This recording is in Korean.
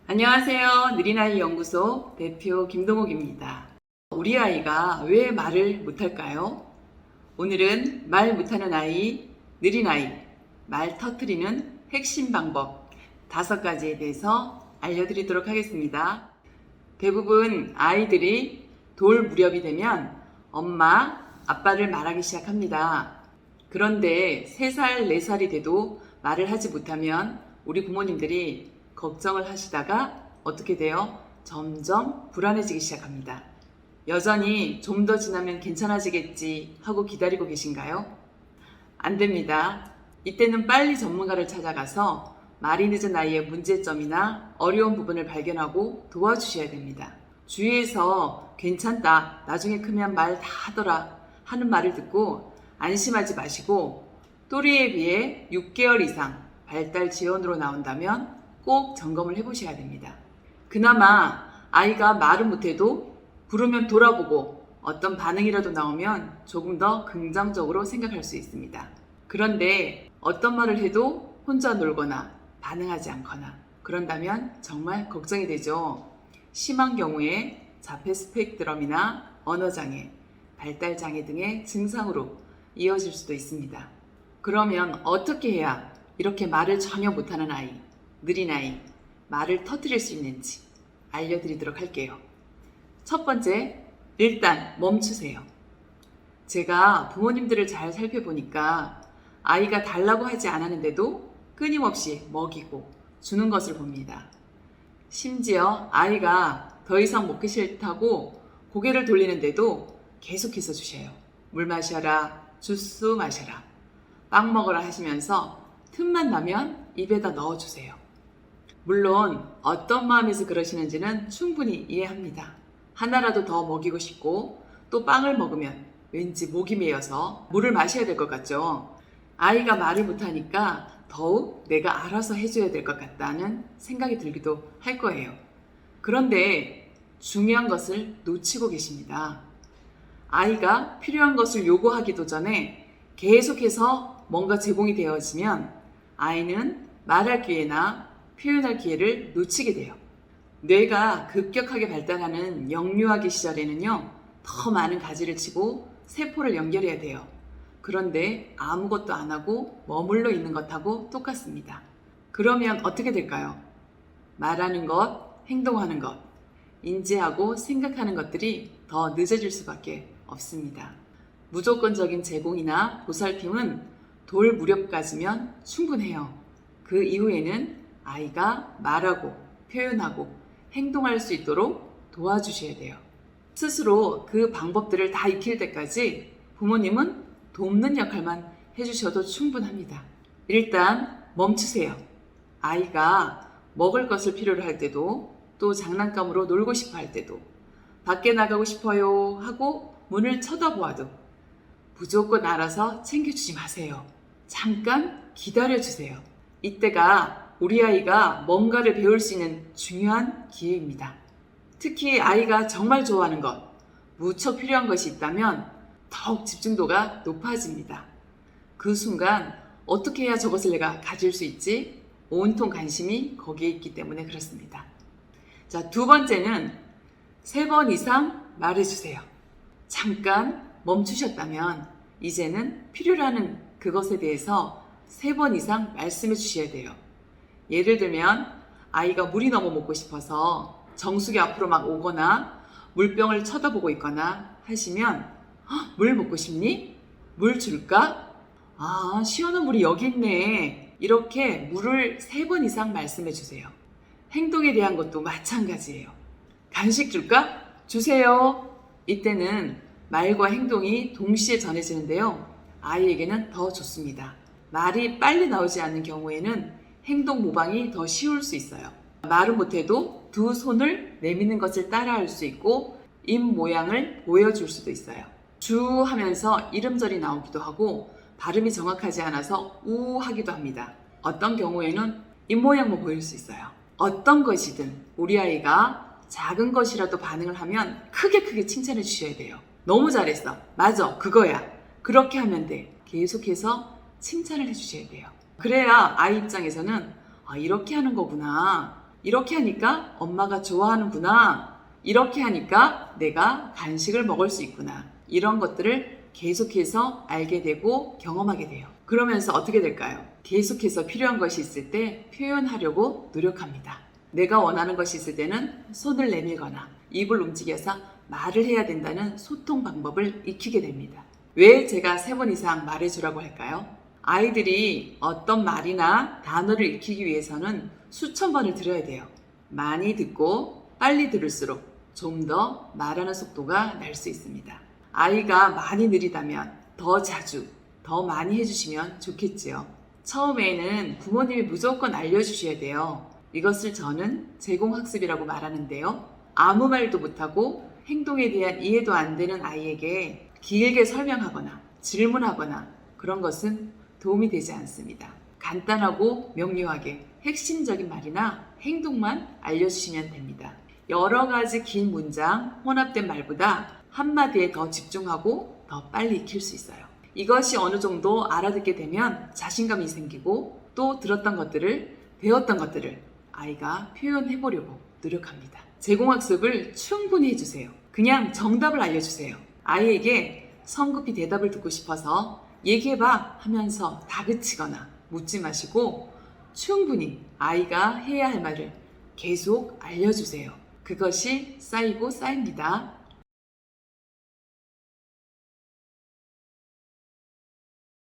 안녕하세요. 느린아이 연구소 대표 김동욱입니다. 우리 아이가 왜 말을 못할까요? 오늘은 말 못하는 아이, 느린 아이, 말 터트리는 핵심 방법 5가지에 대해서 알려드리도록 하겠습니다. 대부분 아이들이 돌 무렵이 되면 엄마, 아빠를 말하기 시작합니다. 그런데 3살, 4살이 돼도 말을 하지 못하면 우리 부모님들이 걱정을 하시다가 어떻게 돼요? 점점 불안해지기 시작합니다. 여전히 좀 더 지나면 괜찮아지겠지 하고 기다리고 계신가요? 안 됩니다. 이때는 빨리 전문가를 찾아가서 말이 늦은 아이의 문제점이나 어려운 부분을 발견하고 도와주셔야 됩니다. 주위에서 괜찮다, 나중에 크면 말 다 하더라 하는 말을 듣고 안심하지 마시고 또래에 비해 6개월 이상 발달 지연으로 나온다면 꼭 점검을 해보셔야 됩니다. 그나마 아이가 말은 못해도 부르면 돌아보고 어떤 반응이라도 나오면 조금 더 긍정적으로 생각할 수 있습니다. 그런데 어떤 말을 해도 혼자 놀거나 반응하지 않거나 그런다면 정말 걱정이 되죠. 심한 경우에 자폐 스펙트럼이나 언어장애, 발달장애 등의 증상으로 이어질 수도 있습니다. 그러면 어떻게 해야 이렇게 말을 전혀 못하는 아이, 느린 아이, 말을 터뜨릴 수 있는지 알려드리도록 할게요. 첫 번째, 일단 멈추세요. 제가 부모님들을 잘 살펴보니까 아이가 달라고 하지 않았는데도 끊임없이 먹이고 주는 것을 봅니다. 심지어 아이가 더 이상 먹기 싫다고 고개를 돌리는데도 계속해서 주셔요. 물 마셔라, 주스 마셔라, 빵 먹어라 하시면서 틈만 나면 입에다 넣어주세요. 물론 어떤 마음에서 그러시는지는 충분히 이해합니다. 하나라도 더 먹이고 싶고 또 빵을 먹으면 왠지 목이 메어서 물을 마셔야 될 것 같죠. 아이가 말을 못하니까 더욱 내가 알아서 해줘야 될 것 같다는 생각이 들기도 할 거예요. 그런데 중요한 것을 놓치고 계십니다. 아이가 필요한 것을 요구하기도 전에 계속해서 뭔가 제공이 되어지면 아이는 말할 기회나 표현할 기회를 놓치게 돼요. 뇌가 급격하게 발달하는 영유아기 시절에는요, 더 많은 가지를 치고 세포를 연결해야 돼요. 그런데 아무것도 안 하고 머물러 있는 것하고 똑같습니다. 그러면 어떻게 될까요? 말하는 것, 행동하는 것, 인지하고 생각하는 것들이 더 늦어질 수밖에 없습니다. 무조건적인 제공이나 보살핌은 돌 무렵까지면 충분해요. 그 이후에는 아이가 말하고 표현하고 행동할 수 있도록 도와주셔야 돼요. 스스로 그 방법들을 다 익힐 때까지 부모님은 돕는 역할만 해주셔도 충분합니다. 일단 멈추세요. 아이가 먹을 것을 필요로 할 때도 또 장난감으로 놀고 싶어 할 때도 밖에 나가고 싶어요 하고 문을 쳐다보아도 무조건 알아서 챙겨주지 마세요. 잠깐 기다려주세요. 이때가 우리 아이가 뭔가를 배울 수 있는 중요한 기회입니다. 특히 아이가 정말 좋아하는 것, 무척 필요한 것이 있다면 더욱 집중도가 높아집니다. 그 순간 어떻게 해야 저것을 내가 가질 수 있지? 온통 관심이 거기에 있기 때문에 그렇습니다. 자, 2번째는 3번 이상 말해주세요. 잠깐 멈추셨다면 이제는 필요로 하는 그것에 대해서 3번 이상 말씀해 주셔야 돼요. 예를 들면 아이가 물이 너무 먹고 싶어서 정수기 앞으로 막 오거나 물병을 쳐다보고 있거나 하시면 물 먹고 싶니? 물 줄까? 아, 시원한 물이 여기 있네. 이렇게 물을 3번 이상 말씀해 주세요. 행동에 대한 것도 마찬가지예요. 간식 줄까? 주세요. 이때는 말과 행동이 동시에 전해지는데요. 아이에게는 더 좋습니다. 말이 빨리 나오지 않는 경우에는 행동 모방이 더 쉬울 수 있어요. 말은 못해도 2 손을 내미는 것을 따라할 수 있고 입 모양을 보여줄 수도 있어요. 주 하면서 이름절이 나오기도 하고 발음이 정확하지 않아서 우 하기도 합니다. 어떤 경우에는 입 모양만 보일 수 있어요. 어떤 것이든 우리 아이가 작은 것이라도 반응을 하면 크게 칭찬해 주셔야 돼요. 너무 잘했어. 맞아. 그거야. 그렇게 하면 돼. 계속해서 칭찬을 해 주셔야 돼요. 그래야 아이 입장에서는 이렇게 하는 거구나. 이렇게 하니까 엄마가 좋아하는구나. 이렇게 하니까 내가 간식을 먹을 수 있구나. 이런 것들을 계속해서 알게 되고 경험하게 돼요. 그러면서 어떻게 될까요? 계속해서 필요한 것이 있을 때 표현하려고 노력합니다. 내가 원하는 것이 있을 때는 손을 내밀거나 입을 움직여서 말을 해야 된다는 소통 방법을 익히게 됩니다. 왜 제가 3번 이상 말해주라고 할까요? 아이들이 어떤 말이나 단어를 익히기 위해서는 수천 번을 들어야 돼요. 많이 듣고 빨리 들을수록 좀 더 말하는 속도가 날 수 있습니다. 아이가 많이 느리다면 더 자주, 더 많이 해주시면 좋겠지요. 처음에는 부모님이 무조건 알려주셔야 돼요. 이것을 저는 제공학습이라고 말하는데요. 아무 말도 못하고 행동에 대한 이해도 안 되는 아이에게 길게 설명하거나 질문하거나 그런 것은 도움이 되지 않습니다. 간단하고 명료하게 핵심적인 말이나 행동만 알려주시면 됩니다. 여러 가지 긴 문장, 혼합된 말보다 한마디에 더 집중하고 더 빨리 익힐 수 있어요. 이것이 어느 정도 알아듣게 되면 자신감이 생기고 또 들었던 것들을, 배웠던 것들을 아이가 표현해 보려고 노력합니다. 제공학습을 충분히 해주세요. 그냥 정답을 알려주세요. 아이에게 성급히 대답을 듣고 싶어서 얘기해봐 하면서 다그치거나 묻지 마시고 충분히 아이가 해야 할 말을 계속 알려주세요. 그것이 쌓이고 쌓입니다.